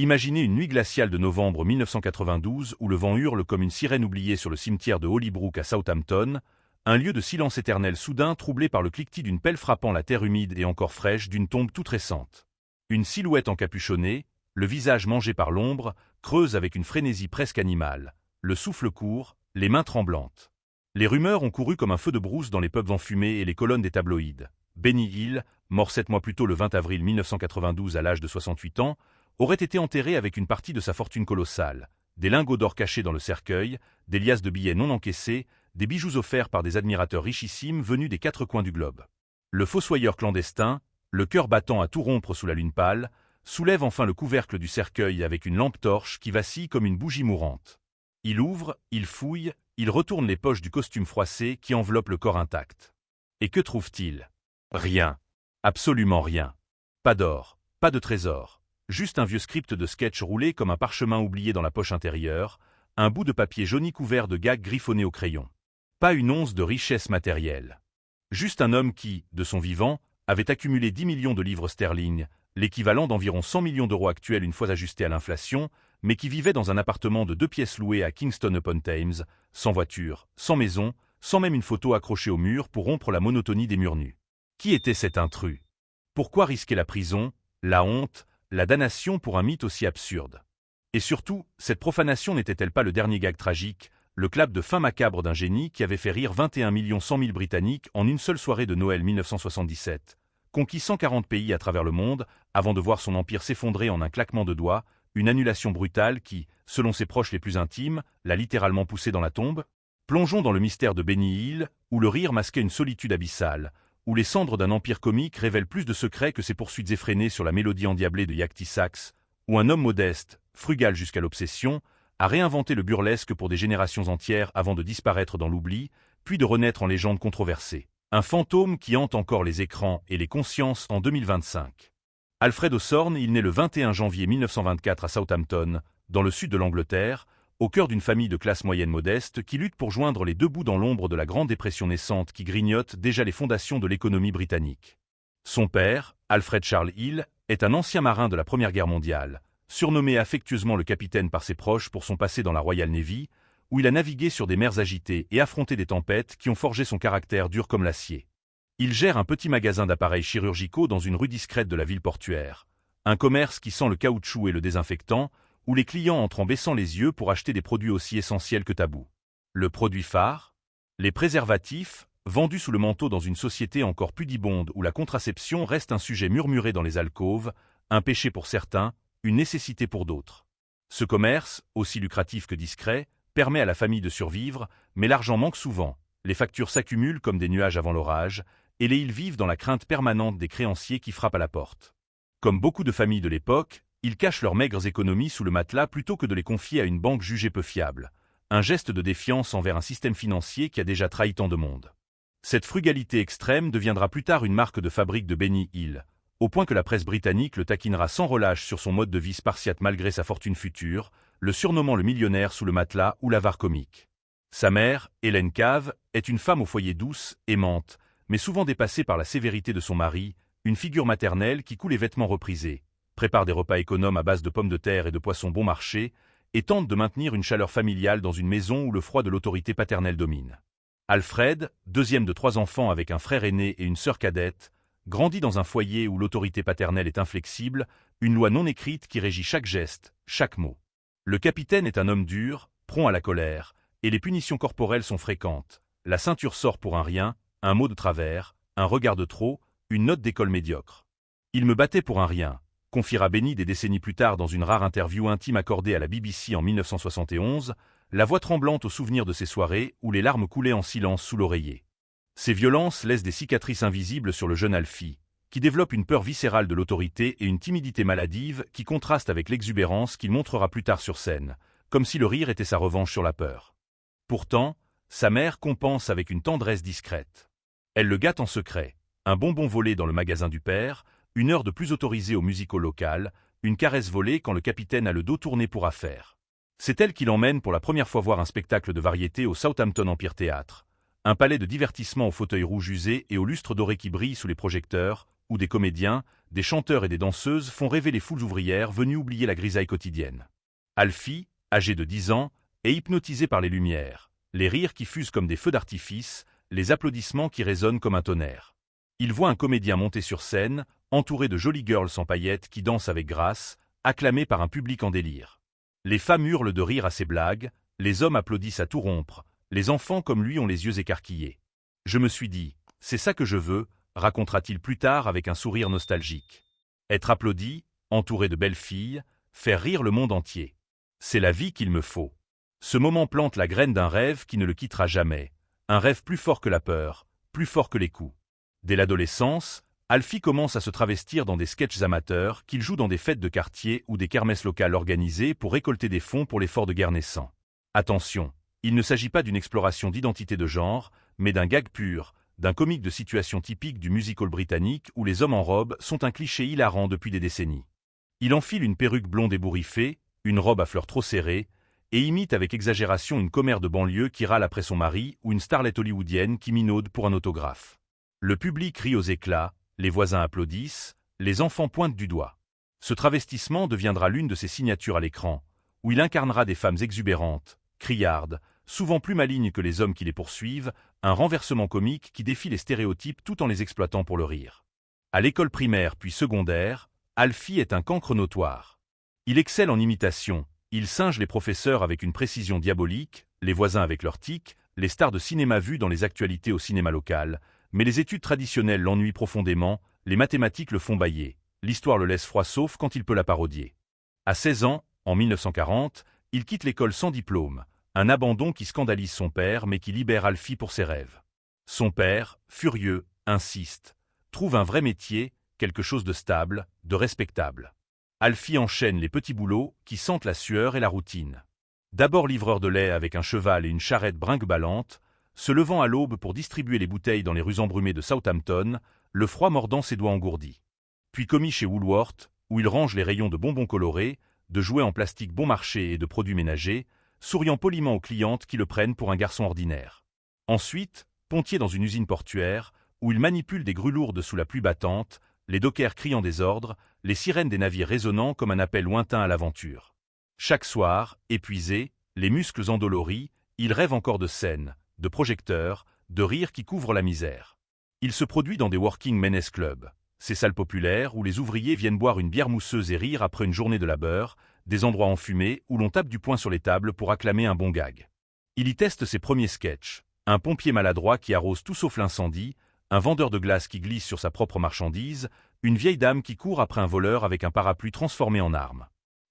Imaginez une nuit glaciale de novembre 1992 où le vent hurle comme une sirène oubliée sur le cimetière de Hollybrook à Southampton, un lieu de silence éternel soudain troublé par le cliquetis d'une pelle frappant la terre humide et encore fraîche d'une tombe toute récente. Une silhouette encapuchonnée, le visage mangé par l'ombre, creuse avec une frénésie presque animale, le souffle court, les mains tremblantes. Les rumeurs ont couru comme un feu de brousse dans les pubs enfumés et les colonnes des tabloïds. Benny Hill, mort 7 mois plus tôt le 20 avril 1992 à l'âge de 68 ans, aurait été enterré avec une partie de sa fortune colossale, des lingots d'or cachés dans le cercueil, des liasses de billets non encaissés, des bijoux offerts par des admirateurs richissimes venus des 4 coins du globe. Le fossoyeur clandestin, le cœur battant à tout rompre sous la lune pâle, soulève enfin le couvercle du cercueil avec une lampe torche qui vacille comme une bougie mourante. Il ouvre, il fouille, il retourne les poches du costume froissé qui enveloppe le corps intact. Et que trouve-t-il? Rien. Absolument rien. Pas d'or, pas de trésor. Juste un vieux script de sketch roulé comme un parchemin oublié dans la poche intérieure, un bout de papier jauni couvert de gags griffonnés au crayon. Pas une once de richesse matérielle. Juste un homme qui, de son vivant, avait accumulé 10 millions de livres sterling, l'équivalent d'environ 100 millions d'euros actuels une fois ajusté à l'inflation, mais qui vivait dans un appartement de 2 pièces loué à Kingston-upon-Thames, sans voiture, sans maison, sans même une photo accrochée au mur pour rompre la monotonie des murs nus. Qui était cet intrus? Pourquoi risquer la prison, la honte, la damnation pour un mythe aussi absurde? Et surtout, cette profanation n'était-elle pas le dernier gag tragique, le clap de fin macabre d'un génie qui avait fait rire 21 100 000 Britanniques en une seule soirée de Noël 1977, conquis 140 pays à travers le monde, avant de voir son empire s'effondrer en un claquement de doigts, une annulation brutale qui, selon ses proches les plus intimes, l'a littéralement poussé dans la tombe? Plongeons dans le mystère de Benny Hill, où le rire masquait une solitude abyssale, où les cendres d'un empire comique révèlent plus de secrets que ses poursuites effrénées sur la mélodie endiablée de Yakety Sax, où un homme modeste, frugal jusqu'à l'obsession, a réinventé le burlesque pour des générations entières avant de disparaître dans l'oubli, puis de renaître en légende controversée. Un fantôme qui hante encore les écrans et les consciences en 2025. Alfred Osborne, il naît le 21 janvier 1924 à Southampton, dans le sud de l'Angleterre, au cœur d'une famille de classe moyenne modeste qui lutte pour joindre les deux bouts dans l'ombre de la Grande Dépression naissante qui grignote déjà les fondations de l'économie britannique. Son père, Alfred Charles Hill, est un ancien marin de la Première Guerre mondiale, surnommé affectueusement le capitaine par ses proches pour son passé dans la Royal Navy, où il a navigué sur des mers agitées et affronté des tempêtes qui ont forgé son caractère dur comme l'acier. Il gère un petit magasin d'appareils chirurgicaux dans une rue discrète de la ville portuaire, un commerce qui sent le caoutchouc et le désinfectant, où les clients entrent en baissant les yeux pour acheter des produits aussi essentiels que tabous. Le produit phare? Les préservatifs, vendus sous le manteau dans une société encore pudibonde où la contraception reste un sujet murmuré dans les alcôves, un péché pour certains, une nécessité pour d'autres. Ce commerce, aussi lucratif que discret, permet à la famille de survivre, mais l'argent manque souvent, les factures s'accumulent comme des nuages avant l'orage, et les Hill vivent dans la crainte permanente des créanciers qui frappent à la porte. Comme beaucoup de familles de l'époque, ils cachent leurs maigres économies sous le matelas plutôt que de les confier à une banque jugée peu fiable, un geste de défiance envers un système financier qui a déjà trahi tant de monde. Cette frugalité extrême deviendra plus tard une marque de fabrique de Benny Hill, au point que la presse britannique le taquinera sans relâche sur son mode de vie spartiate malgré sa fortune future, le surnommant le millionnaire sous le matelas ou l'avare comique. Sa mère, Hélène Cave, est une femme au foyer douce, aimante, mais souvent dépassée par la sévérité de son mari, une figure maternelle qui coud les vêtements reprisés, prépare des repas économes à base de pommes de terre et de poissons bon marché, et tente de maintenir une chaleur familiale dans une maison où le froid de l'autorité paternelle domine. Alfred, deuxième de 3 enfants avec un frère aîné et une sœur cadette, grandit dans un foyer où l'autorité paternelle est inflexible, une loi non écrite qui régit chaque geste, chaque mot. Le capitaine est un homme dur, prompt à la colère, et les punitions corporelles sont fréquentes. La ceinture sort pour un rien, un mot de travers, un regard de trop, une note d'école médiocre. Il me battait pour un rien, confiera Benny des décennies plus tard dans une rare interview intime accordée à la BBC en 1971, la voix tremblante au souvenir de ces soirées où les larmes coulaient en silence sous l'oreiller. Ces violences laissent des cicatrices invisibles sur le jeune Alfie, qui développe une peur viscérale de l'autorité et une timidité maladive qui contraste avec l'exubérance qu'il montrera plus tard sur scène, comme si le rire était sa revanche sur la peur. Pourtant, sa mère compense avec une tendresse discrète. Elle le gâte en secret, un bonbon volé dans le magasin du père, une heure de plus autorisée au musical local, une caresse volée quand le capitaine a le dos tourné pour affaire. C'est elle qui l'emmène pour la première fois voir un spectacle de variété au Southampton Empire Theatre, un palais de divertissement aux fauteuils rouges usés et aux lustres dorés qui brillent sous les projecteurs, où des comédiens, des chanteurs et des danseuses font rêver les foules ouvrières venues oublier la grisaille quotidienne. Alfie, âgé de 10 ans, est hypnotisé par les lumières, les rires qui fusent comme des feux d'artifice, les applaudissements qui résonnent comme un tonnerre. Il voit un comédien monter sur scène, entouré de jolies girls en paillettes qui dansent avec grâce, acclamé par un public en délire. Les femmes hurlent de rire à ses blagues, les hommes applaudissent à tout rompre, les enfants comme lui ont les yeux écarquillés. Je me suis dit, c'est ça que je veux, racontera-t-il plus tard avec un sourire nostalgique. Être applaudi, entouré de belles filles, faire rire le monde entier. C'est la vie qu'il me faut. Ce moment plante la graine d'un rêve qui ne le quittera jamais, un rêve plus fort que la peur, plus fort que les coups. Dès l'adolescence, Alfie commence à se travestir dans des sketchs amateurs qu'il joue dans des fêtes de quartier ou des kermesses locales organisées pour récolter des fonds pour l'effort de guerre naissant. Attention, il ne s'agit pas d'une exploration d'identité de genre, mais d'un gag pur, d'un comique de situation typique du musical britannique où les hommes en robe sont un cliché hilarant depuis des décennies. Il enfile une perruque blonde ébouriffée, une robe à fleurs trop serrée, et imite avec exagération une commère de banlieue qui râle après son mari ou une starlette hollywoodienne qui minaude pour un autographe. Le public rit aux éclats, les voisins applaudissent, les enfants pointent du doigt. Ce travestissement deviendra l'une de ses signatures à l'écran, où il incarnera des femmes exubérantes, criardes, souvent plus malignes que les hommes qui les poursuivent, un renversement comique qui défie les stéréotypes tout en les exploitant pour le rire. À l'école primaire puis secondaire, Alfie est un cancre notoire. Il excelle en imitation, il singe les professeurs avec une précision diabolique, les voisins avec leurs tics, les stars de cinéma vues dans les actualités au cinéma local, mais les études traditionnelles l'ennuient profondément, les mathématiques le font bâiller, l'histoire le laisse froid sauf quand il peut la parodier. À 16 ans, en 1940, il quitte l'école sans diplôme, un abandon qui scandalise son père mais qui libère Alfie pour ses rêves. Son père, furieux, insiste, trouve un vrai métier, quelque chose de stable, de respectable. Alfie enchaîne les petits boulots qui sentent la sueur et la routine. D'abord livreur de lait avec un cheval et une charrette brinque-ballante, se levant à l'aube pour distribuer les bouteilles dans les rues embrumées de Southampton, le froid mordant ses doigts engourdis. Puis commis chez Woolworth, où il range les rayons de bonbons colorés, de jouets en plastique bon marché et de produits ménagers, souriant poliment aux clientes qui le prennent pour un garçon ordinaire. Ensuite, pontier dans une usine portuaire, où il manipule des grues lourdes sous la pluie battante, les dockers criant des ordres, les sirènes des navires résonnant comme un appel lointain à l'aventure. Chaque soir, épuisé, les muscles endoloris, il rêve encore de scènes, de projecteurs, de rires qui couvrent la misère. Il se produit dans des working men's clubs, ces salles populaires où les ouvriers viennent boire une bière mousseuse et rire après une journée de labeur, des endroits enfumés où l'on tape du poing sur les tables pour acclamer un bon gag. Il y teste ses premiers sketchs, un pompier maladroit qui arrose tout sauf l'incendie, un vendeur de glace qui glisse sur sa propre marchandise, une vieille dame qui court après un voleur avec un parapluie transformé en arme.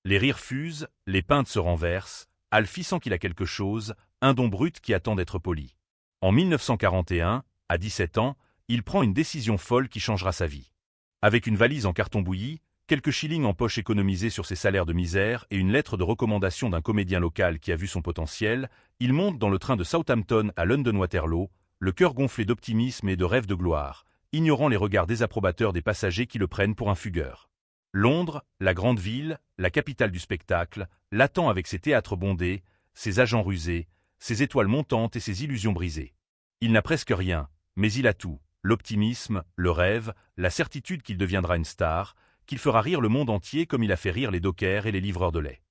Les rires fusent, les pintes se renversent, Alfie sent qu'il a quelque chose, un don brut qui attend d'être poli. En 1941, à 17 ans, il prend une décision folle qui changera sa vie. Avec une valise en carton bouilli, quelques shillings en poche économisés sur ses salaires de misère et une lettre de recommandation d'un comédien local qui a vu son potentiel, il monte dans le train de Southampton à London Waterloo, le cœur gonflé d'optimisme et de rêves de gloire, ignorant les regards désapprobateurs des passagers qui le prennent pour un fugueur. Londres, la grande ville, la capitale du spectacle, l'attend avec ses théâtres bondés, ses agents rusés, ses étoiles montantes et ses illusions brisées. Il n'a presque rien, mais il a tout, l'optimisme, le rêve, la certitude qu'il deviendra une star, qu'il fera rire le monde entier comme il a fait rire les dockers et les livreurs de lait.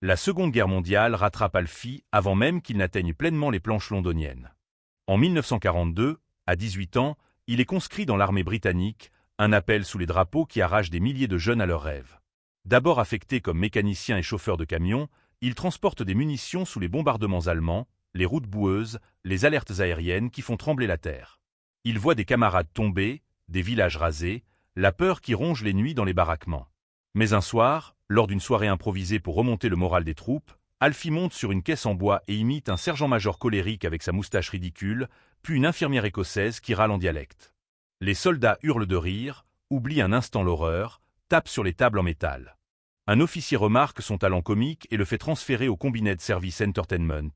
La Seconde Guerre mondiale rattrape Alfie avant même qu'il n'atteigne pleinement les planches londoniennes. En 1942, à 18 ans, il est conscrit dans l'armée britannique, un appel sous les drapeaux qui arrache des milliers de jeunes à leurs rêves. D'abord affecté comme mécanicien et chauffeur de camion, il transporte des munitions sous les bombardements allemands, les routes boueuses, les alertes aériennes qui font trembler la terre. Il voit des camarades tomber, des villages rasés, la peur qui ronge les nuits dans les baraquements. Mais un soir, lors d'une soirée improvisée pour remonter le moral des troupes, Alfie monte sur une caisse en bois et imite un sergent-major colérique avec sa moustache ridicule, puis une infirmière écossaise qui râle en dialecte. Les soldats hurlent de rire, oublient un instant l'horreur, tapent sur les tables en métal. Un officier remarque son talent comique et le fait transférer au Combined Service Entertainment,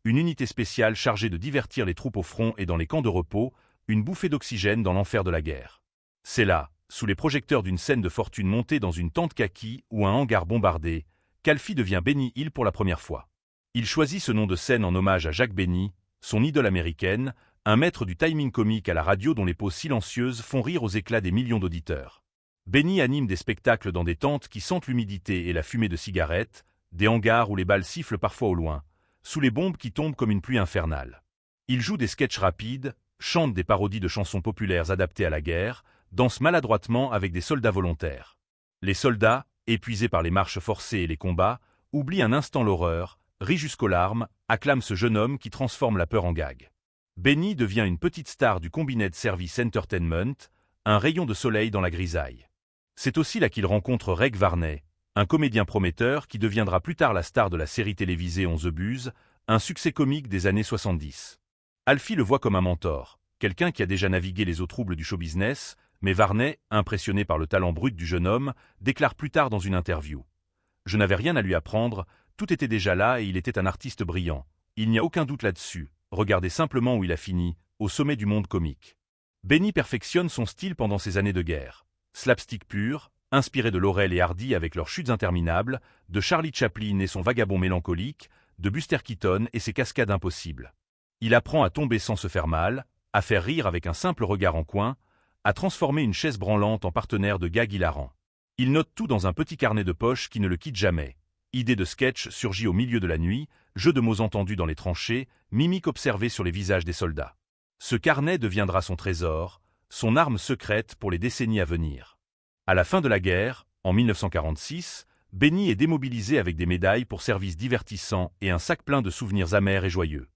une unité spéciale chargée de divertir les troupes au front et dans les camps de repos, une bouffée d'oxygène dans l'enfer de la guerre. C'est là, sous les projecteurs d'une scène de fortune montée dans une tente kaki ou un hangar bombardé, qu'Alfie devient Benny Hill pour la première fois. Il choisit ce nom de scène en hommage à Jack Benny, son idole américaine, un maître du timing comique à la radio dont les pauses silencieuses font rire aux éclats des millions d'auditeurs. Benny anime des spectacles dans des tentes qui sentent l'humidité et la fumée de cigarettes, des hangars où les balles sifflent parfois au loin, sous les bombes qui tombent comme une pluie infernale. Il joue des sketchs rapides, chante des parodies de chansons populaires adaptées à la guerre, danse maladroitement avec des soldats volontaires. Les soldats, épuisés par les marches forcées et les combats, oublient un instant l'horreur, rient jusqu'aux larmes, acclament ce jeune homme qui transforme la peur en gag. Benny devient une petite star du Combined Service Entertainment, un rayon de soleil dans la grisaille. C'est aussi là qu'il rencontre Reg Varney, un comédien prometteur qui deviendra plus tard la star de la série télévisée On the Buzz, un succès comique des années 70. Alfie le voit comme un mentor, quelqu'un qui a déjà navigué les eaux troubles du show business, mais Varney, impressionné par le talent brut du jeune homme, déclare plus tard dans une interview. « Je n'avais rien à lui apprendre, tout était déjà là et il était un artiste brillant. Il n'y a aucun doute là-dessus. Regardez simplement où il a fini, au sommet du monde comique. » Benny perfectionne son style pendant ses années de guerre. Slapstick pur, inspiré de Laurel et Hardy avec leurs chutes interminables, de Charlie Chaplin et son vagabond mélancolique, de Buster Keaton et ses cascades impossibles. Il apprend à tomber sans se faire mal, à faire rire avec un simple regard en coin, à transformer une chaise branlante en partenaire de gags hilarants. Il note tout dans un petit carnet de poche qui ne le quitte jamais. Idée de sketch surgit au milieu de la nuit, jeu de mots entendus dans les tranchées, mimiques observées sur les visages des soldats. Ce carnet deviendra son trésor, son arme secrète pour les décennies à venir. À la fin de la guerre, en 1946, Benny est démobilisé avec des médailles pour services divertissants et un sac plein de souvenirs amers et joyeux.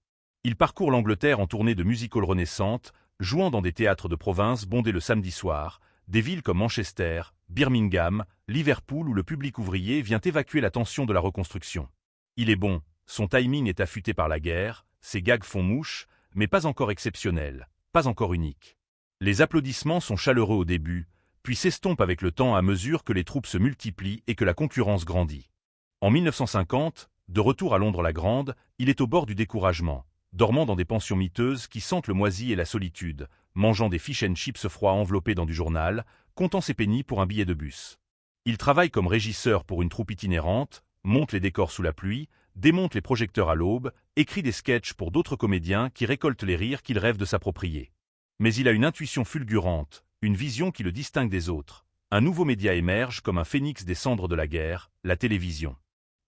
Il parcourt l'Angleterre en tournée de music-hall renaissantes, jouant dans des théâtres de province bondés le samedi soir, des villes comme Manchester, Birmingham, Liverpool où le public ouvrier vient évacuer la tension de la reconstruction. Il est bon, son timing est affûté par la guerre, ses gags font mouche, mais pas encore exceptionnels, pas encore uniques. Les applaudissements sont chaleureux au début, puis s'estompent avec le temps à mesure que les troupes se multiplient et que la concurrence grandit. En 1950, de retour à Londres-la-Grande, il est au bord du découragement, dormant dans des pensions miteuses qui sentent le moisi et la solitude, mangeant des fish and chips froids enveloppés dans du journal, comptant ses pennies pour un billet de bus. Il travaille comme régisseur pour une troupe itinérante, monte les décors sous la pluie, démonte les projecteurs à l'aube, écrit des sketchs pour d'autres comédiens qui récoltent les rires qu'il rêve de s'approprier. Mais il a une intuition fulgurante, une vision qui le distingue des autres. Un nouveau média émerge comme un phénix des cendres de la guerre, la télévision.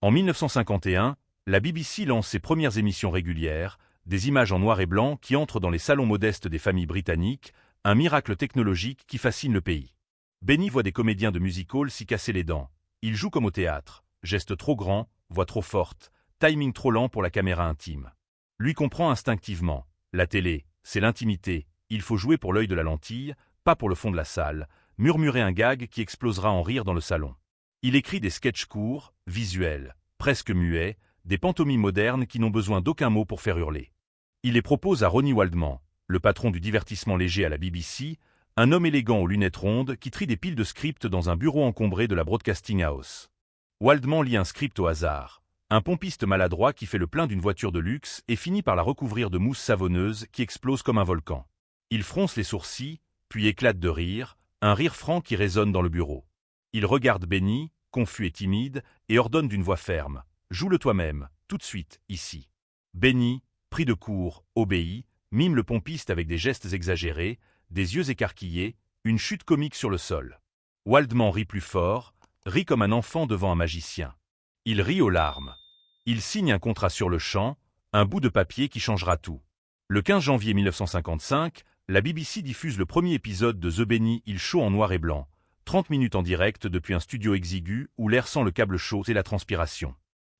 En 1951, la BBC lance ses premières émissions régulières, des images en noir et blanc qui entrent dans les salons modestes des familles britanniques, un miracle technologique qui fascine le pays. Benny voit des comédiens de music-hall s'y casser les dents. Il joue comme au théâtre, gestes trop grands, voix trop forte, timing trop lent pour la caméra intime. Lui comprend instinctivement. La télé, c'est l'intimité, il faut jouer pour l'œil de la lentille, pas pour le fond de la salle, murmurer un gag qui explosera en rire dans le salon. Il écrit des sketchs courts, visuels, presque muets, des pantomimes modernes qui n'ont besoin d'aucun mot pour faire hurler. Il les propose à Ronnie Waldman, le patron du divertissement léger à la BBC, un homme élégant aux lunettes rondes qui trie des piles de scripts dans un bureau encombré de la Broadcasting House. Waldman lit un script au hasard, un pompiste maladroit qui fait le plein d'une voiture de luxe et finit par la recouvrir de mousse savonneuse qui explose comme un volcan. Il fronce les sourcils, puis éclate de rire, un rire franc qui résonne dans le bureau. Il regarde Benny, confus et timide, et ordonne d'une voix ferme. « Joue-le toi-même, tout de suite, ici. » Benny, pris de court, obéit, mime le pompiste avec des gestes exagérés, des yeux écarquillés, une chute comique sur le sol. Waldman rit plus fort, rit comme un enfant devant un magicien. Il rit aux larmes. Il signe un contrat sur le champ, un bout de papier qui changera tout. Le 15 janvier 1955, la BBC diffuse le premier épisode de The Benny Hill Show en noir et blanc, 30 minutes en direct depuis un studio exigu où l'air sent le câble chaud et la transpiration.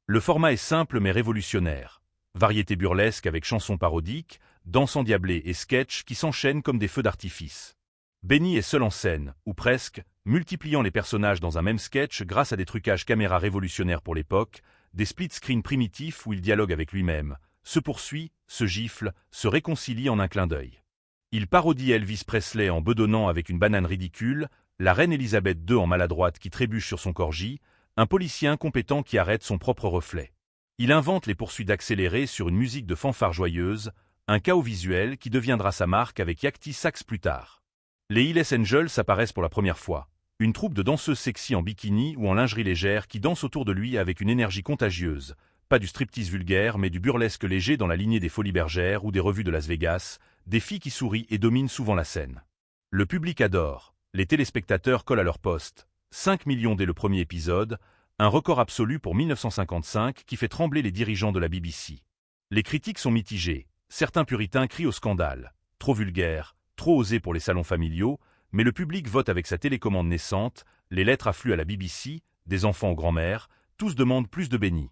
Le format est simple mais révolutionnaire. Variété burlesque avec chansons parodiques, danse endiablée et sketchs qui s'enchaînent comme des feux d'artifice. Benny est seul en scène, ou presque, multipliant les personnages dans un même sketch grâce à des trucages caméra révolutionnaires pour l'époque, des split-screens primitifs où il dialogue avec lui-même, se poursuit, se gifle, se réconcilie en un clin d'œil. Il parodie Elvis Presley en bedonnant avec une banane ridicule, la reine Elisabeth II en maladroite qui trébuche sur son corgi, un policier incompétent qui arrête son propre reflet. Il invente les poursuites accélérées sur une musique de fanfare joyeuse, un chaos visuel qui deviendra sa marque avec Yakety Sax plus tard. Les Hells Angels apparaissent pour la première fois. Une troupe de danseuses sexy en bikini ou en lingerie légère qui dansent autour de lui avec une énergie contagieuse. Pas du striptease vulgaire mais du burlesque léger dans la lignée des Folies Bergères ou des revues de Las Vegas, des filles qui sourient et dominent souvent la scène. Le public adore, les téléspectateurs collent à leur poste. 5 millions dès le premier épisode, un record absolu pour 1955 qui fait trembler les dirigeants de la BBC. Les critiques sont mitigées, certains puritains crient au scandale, trop vulgaire, trop osé pour les salons familiaux, mais le public vote avec sa télécommande naissante, les lettres affluent à la BBC, des enfants aux grands-mères, tous demandent plus de Benny.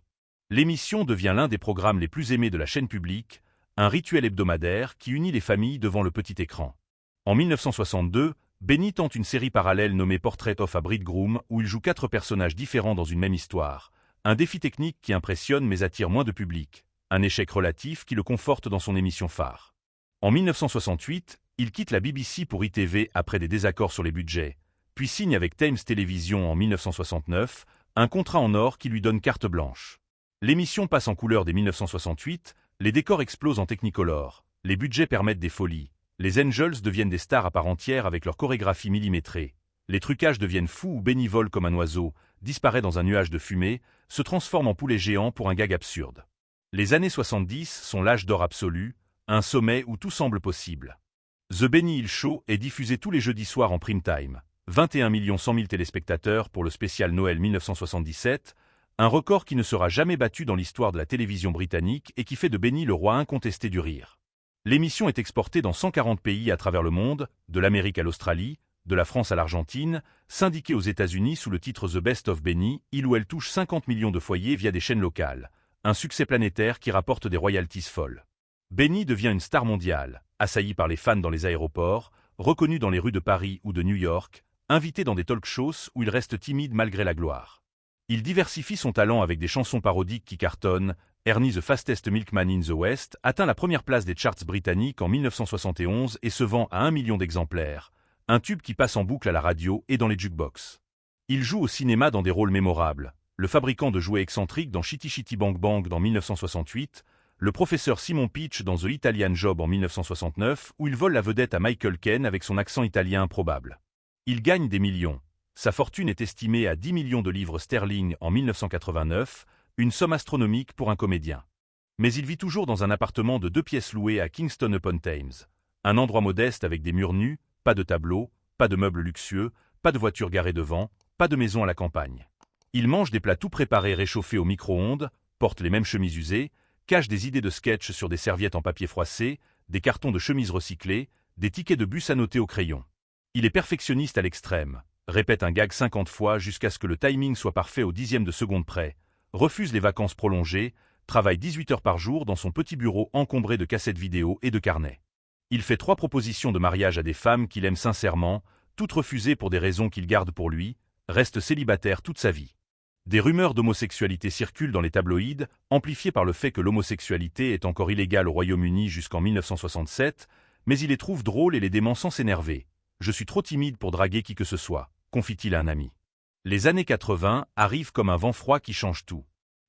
L'émission devient l'un des programmes les plus aimés de la chaîne publique, un rituel hebdomadaire qui unit les familles devant le petit écran. En 1962, Benny tente une série parallèle nommée Portrait of a Bridegroom où il joue 4 personnages différents dans une même histoire. Un défi technique qui impressionne mais attire moins de public. Un échec relatif qui le conforte dans son émission phare. En 1968, il quitte la BBC pour ITV après des désaccords sur les budgets, puis signe avec Thames Television en 1969 un contrat en or qui lui donne carte blanche. L'émission passe en couleur dès 1968, les décors explosent en Technicolor, les budgets permettent des folies. Les Angels deviennent des stars à part entière avec leur chorégraphie millimétrée. Les trucages deviennent fous où Benny vole comme un oiseau, disparaît dans un nuage de fumée, se transforme en poulet géant pour un gag absurde. Les années 70 sont l'âge d'or absolu, un sommet où tout semble possible. The Benny Hill Show est diffusé tous les jeudis soirs en prime time. 21 100 000 téléspectateurs pour le spécial Noël 1977, un record qui ne sera jamais battu dans l'histoire de la télévision britannique et qui fait de Benny le roi incontesté du rire. L'émission est exportée dans 140 pays à travers le monde, de l'Amérique à l'Australie, de la France à l'Argentine, syndiquée aux États-Unis sous le titre The Best of Benny, où elle touche 50 millions de foyers via des chaînes locales. Un succès planétaire qui rapporte des royalties folles. Benny devient une star mondiale, assailli par les fans dans les aéroports, reconnu dans les rues de Paris ou de New York, invité dans des talk-shows où il reste timide malgré la gloire. Il diversifie son talent avec des chansons parodiques qui cartonnent. Ernie the Fastest Milkman in the West atteint la première place des charts britanniques en 1971 et se vend à 1 million d'exemplaires, un tube qui passe en boucle à la radio et dans les jukebox. Il joue au cinéma dans des rôles mémorables, le fabricant de jouets excentriques dans Chitty Chitty Bang Bang dans 1968, le professeur Simon Peach dans The Italian Job en 1969 où il vole la vedette à Michael Caine avec son accent italien improbable. Il gagne des millions. Sa fortune est estimée à 10 millions de livres sterling en 1989, une somme astronomique pour un comédien. Mais il vit toujours dans un appartement de 2 pièces loué à Kingston-upon-Thames. Un endroit modeste avec des murs nus, pas de tableaux, pas de meubles luxueux, pas de voitures garées devant, pas de maison à la campagne. Il mange des plats tout préparés réchauffés au micro-ondes, porte les mêmes chemises usées, cache des idées de sketch sur des serviettes en papier froissé, des cartons de chemises recyclés, des tickets de bus annotés au crayon. Il est perfectionniste à l'extrême, répète un gag 50 fois jusqu'à ce que le timing soit parfait au dixième de seconde près, refuse les vacances prolongées, travaille 18 heures par jour dans son petit bureau encombré de cassettes vidéo et de carnets. Il fait 3 propositions de mariage à des femmes qu'il aime sincèrement, toutes refusées pour des raisons qu'il garde pour lui, reste célibataire toute sa vie. Des rumeurs d'homosexualité circulent dans les tabloïds, amplifiées par le fait que l'homosexualité est encore illégale au Royaume-Uni jusqu'en 1967, mais il les trouve drôles et les dément sans s'énerver. « Je suis trop timide pour draguer qui que ce soit », confie-t-il à un ami. Les années 80 arrivent comme un vent froid qui change tout.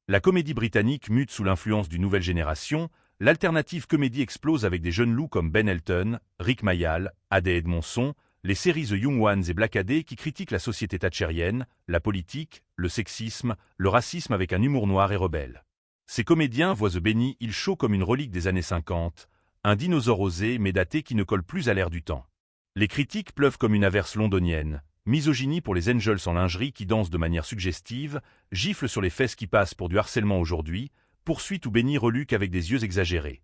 La comédie britannique mute sous l'influence d'une nouvelle génération, l'alternative comédie explose avec des jeunes loups comme Ben Elton, Rick Mayall, Adé Edmondson, les séries The Young Ones et Blackadder qui critiquent la société thatchérienne, la politique, le sexisme, le racisme avec un humour noir et rebelle. Ces comédiens voient The Benny Hill Show comme une relique des années 50, un dinosaure osé mais daté qui ne colle plus à l'air du temps. Les critiques pleuvent comme une averse londonienne. Misogynie pour les Angels en lingerie qui dansent de manière suggestive, gifle sur les fesses qui passent pour du harcèlement aujourd'hui, poursuite ou Benny reluque avec des yeux exagérés.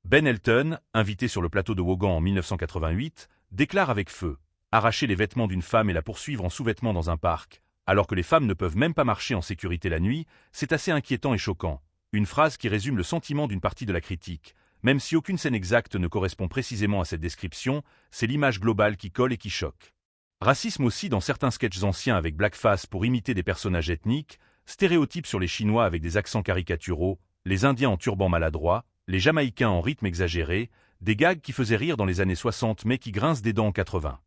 Ben Elton, invité sur le plateau de Wogan en 1988, déclare avec feu « Arracher les vêtements d'une femme et la poursuivre en sous-vêtements dans un parc, alors que les femmes ne peuvent même pas marcher en sécurité la nuit, c'est assez inquiétant et choquant. » Une phrase qui résume le sentiment d'une partie de la critique. Même si aucune scène exacte ne correspond précisément à cette description, c'est l'image globale qui colle et qui choque. Racisme aussi dans certains sketchs anciens avec blackface pour imiter des personnages ethniques, stéréotypes sur les Chinois avec des accents caricaturaux, les Indiens en turban maladroit, les Jamaïcains en rythme exagéré, des gags qui faisaient rire dans les années 60 mais qui grincent des dents en 80.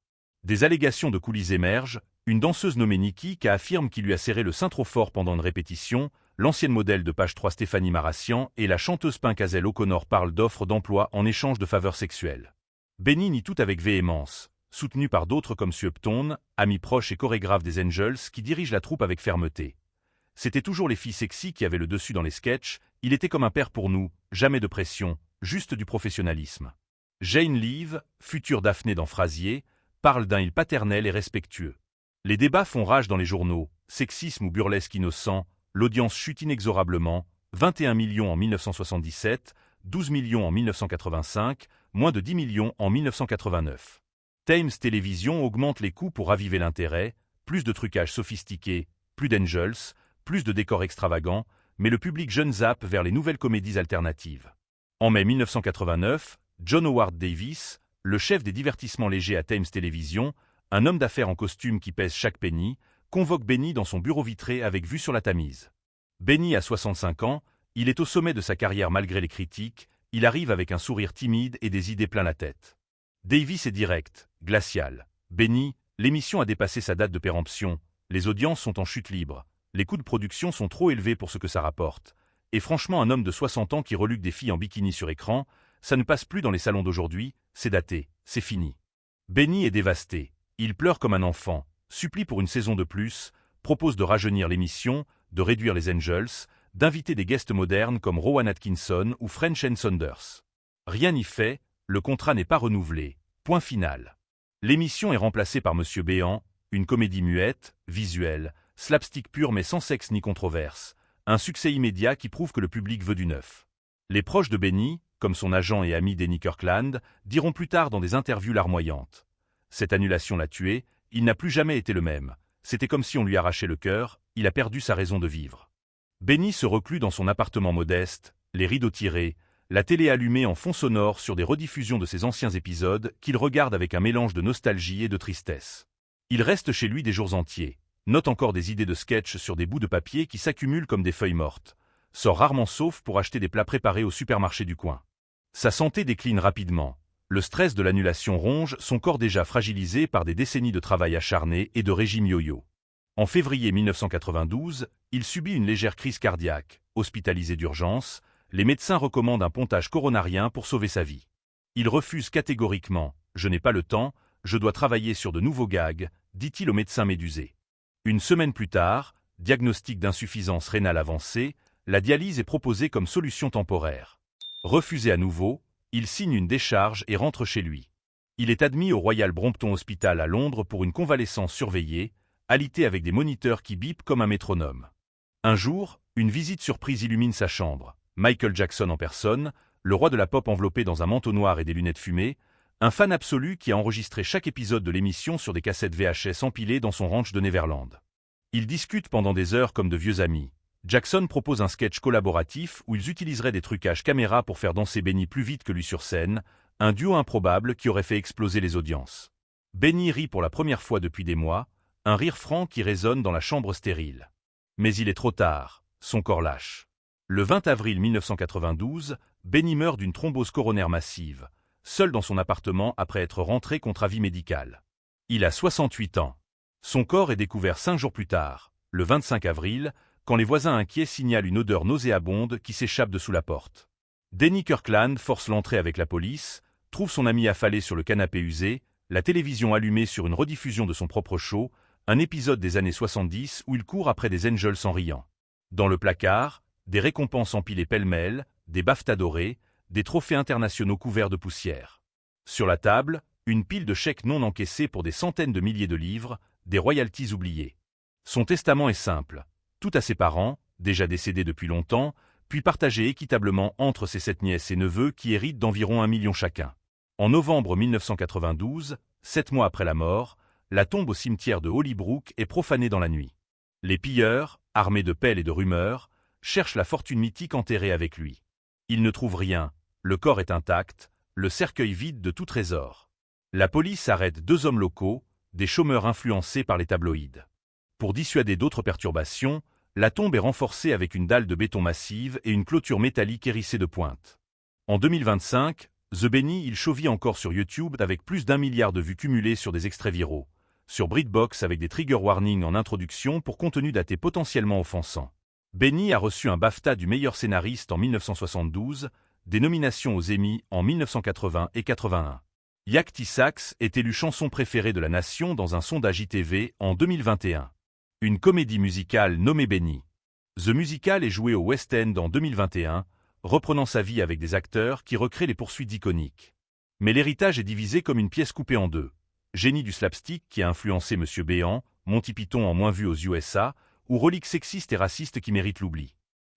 Des allégations de coulisses émergent, une danseuse nommée Nikki qui affirme qu'il lui a serré le sein trop fort pendant une répétition, l'ancienne modèle de page 3 Stéphanie Marassian et la chanteuse Pink Hazel O'Connor parlent d'offres d'emploi en échange de faveurs sexuelles. Benny nie tout avec véhémence, soutenu par d'autres comme Sue Upton, ami proche et chorégraphe des Angels qui dirige la troupe avec fermeté. C'était toujours les filles sexy qui avaient le dessus dans les sketchs, il était comme un père pour nous, jamais de pression, juste du professionnalisme. Jane Leeves, future Daphné dans Frasier, parle d'un il paternel et respectueux. Les débats font rage dans les journaux, sexisme ou burlesque innocent, l'audience chute inexorablement, 21 millions en 1977, 12 millions en 1985, moins de 10 millions en 1989. Thames Télévision augmente les coûts pour raviver l'intérêt, plus de trucage sophistiqué, plus d'angels, plus de décors extravagants, mais le public jeune zappe vers les nouvelles comédies alternatives. En mai 1989, John Howard Davis, le chef des divertissements légers à Thames Télévision, un homme d'affaires en costume qui pèse chaque penny, convoque Benny dans son bureau vitré avec vue sur la Tamise. Benny a 65 ans, il est au sommet de sa carrière malgré les critiques, il arrive avec un sourire timide et des idées plein la tête. Davis est direct, glacial. Benny, l'émission a dépassé sa date de péremption, les audiences sont en chute libre, les coûts de production sont trop élevés pour ce que ça rapporte. Et franchement, un homme de 60 ans qui reluque des filles en bikini sur écran, ça ne passe plus dans les salons d'aujourd'hui, c'est daté, c'est fini. Benny est dévasté, il pleure comme un enfant, supplie pour une saison de plus, propose de rajeunir l'émission, de réduire les angels, d'inviter des guests modernes comme Rowan Atkinson ou French and Saunders. Rien n'y fait, le contrat n'est pas renouvelé, point final. L'émission est remplacée par Monsieur Béant, une comédie muette, visuelle, slapstick pur mais sans sexe ni controverse, un succès immédiat qui prouve que le public veut du neuf. Les proches de Benny, comme son agent et ami Denny Kirkland, diront plus tard dans des interviews larmoyantes. Cette annulation l'a tué, il n'a plus jamais été le même. C'était comme si on lui arrachait le cœur, il a perdu sa raison de vivre. Benny se reclut dans son appartement modeste, les rideaux tirés, la télé allumée en fond sonore sur des rediffusions de ses anciens épisodes qu'il regarde avec un mélange de nostalgie et de tristesse. Il reste chez lui des jours entiers, note encore des idées de sketch sur des bouts de papier qui s'accumulent comme des feuilles mortes, sort rarement sauf pour acheter des plats préparés au supermarché du coin. Sa santé décline rapidement. Le stress de l'annulation ronge son corps déjà fragilisé par des décennies de travail acharné et de régime yo-yo. En février 1992, il subit une légère crise cardiaque. Hospitalisé d'urgence, les médecins recommandent un pontage coronarien pour sauver sa vie. Il refuse catégoriquement « Je n'ai pas le temps, je dois travailler sur de nouveaux gags », dit-il au médecin médusé. Une semaine plus tard, diagnostic d'insuffisance rénale avancée, la dialyse est proposée comme solution temporaire. Refusé à nouveau, il signe une décharge et rentre chez lui. Il est admis au Royal Brompton Hospital à Londres pour une convalescence surveillée, alité avec des moniteurs qui bipent comme un métronome. Un jour, une visite surprise illumine sa chambre. Michael Jackson en personne, le roi de la pop enveloppé dans un manteau noir et des lunettes fumées, un fan absolu qui a enregistré chaque épisode de l'émission sur des cassettes VHS empilées dans son ranch de Neverland. Ils discutent pendant des heures comme de vieux amis. Jackson propose un sketch collaboratif où ils utiliseraient des trucages caméra pour faire danser Benny plus vite que lui sur scène, un duo improbable qui aurait fait exploser les audiences. Benny rit pour la première fois depuis des mois, un rire franc qui résonne dans la chambre stérile. Mais il est trop tard, son corps lâche. Le 20 avril 1992, Benny meurt d'une thrombose coronaire massive, seul dans son appartement après être rentré contre avis médical. Il a 68 ans. Son corps est découvert 5 jours plus tard, le 25 avril, quand les voisins inquiets signalent une odeur nauséabonde qui s'échappe de sous la porte. Denny Kirkland force l'entrée avec la police, trouve son ami affalé sur le canapé usé, la télévision allumée sur une rediffusion de son propre show, un épisode des années 70 où il court après des angels en riant. Dans le placard, des récompenses empilées pêle-mêle, des BAFTA dorés, des trophées internationaux couverts de poussière. Sur la table, une pile de chèques non encaissés pour des centaines de milliers de livres, des royalties oubliées. Son testament est simple. Tout à ses parents, déjà décédés depuis longtemps, puis partagé équitablement entre ses 7 nièces et neveux qui héritent d'environ 1 million chacun. En novembre 1992, 7 mois après la mort, la tombe au cimetière de Hollybrook est profanée dans la nuit. Les pilleurs, armés de pelles et de rumeurs, cherchent la fortune mythique enterrée avec lui. Ils ne trouvent rien, le corps est intact, le cercueil vide de tout trésor. La police arrête 2 hommes locaux, des chômeurs influencés par les tabloïds. Pour dissuader d'autres perturbations, la tombe est renforcée avec une dalle de béton massive et une clôture métallique hérissée de pointes. En 2025, The Benny il chauvit encore sur YouTube avec plus d'1 milliard de vues cumulées sur des extraits viraux, sur BritBox avec des trigger warnings en introduction pour contenu daté potentiellement offensant. Benny a reçu un BAFTA du meilleur scénariste en 1972, des nominations aux Emmy en 1980 et 81. Yakty Sax est élu chanson préférée de la nation dans un sondage ITV en 2021. Une comédie musicale nommée Benny. The Musical est joué au West End en 2021, reprenant sa vie avec des acteurs qui recréent les poursuites iconiques. Mais l'héritage est divisé comme une pièce coupée en deux. Génie du slapstick qui a influencé Monsieur Béant, Monty Python en moins vu aux USA, ou reliques sexistes et racistes qui méritent l'oubli.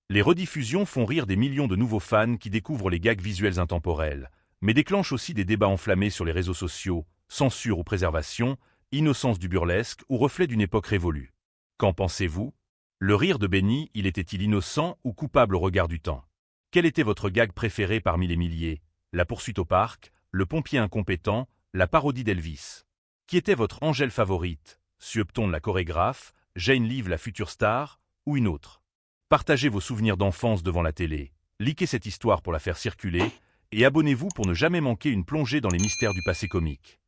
Les rediffusions font rire des millions de nouveaux fans qui découvrent les gags visuels intemporels, mais déclenchent aussi des débats enflammés sur les réseaux sociaux, censure ou préservation, innocence du burlesque ou reflet d'une époque révolue. Qu'en pensez-vous? Le rire de Benny, il était-il innocent ou coupable au regard du temps? Quel était votre gag préféré parmi les milliers? La poursuite au parc, le pompier incompétent, la parodie d'Elvis? Qui était votre Angèle favorite? Suepton la chorégraphe, Jane Live la future star, ou une autre? Partagez vos souvenirs d'enfance devant la télé, likez cette histoire pour la faire circuler, et abonnez-vous pour ne jamais manquer une plongée dans les mystères du passé comique.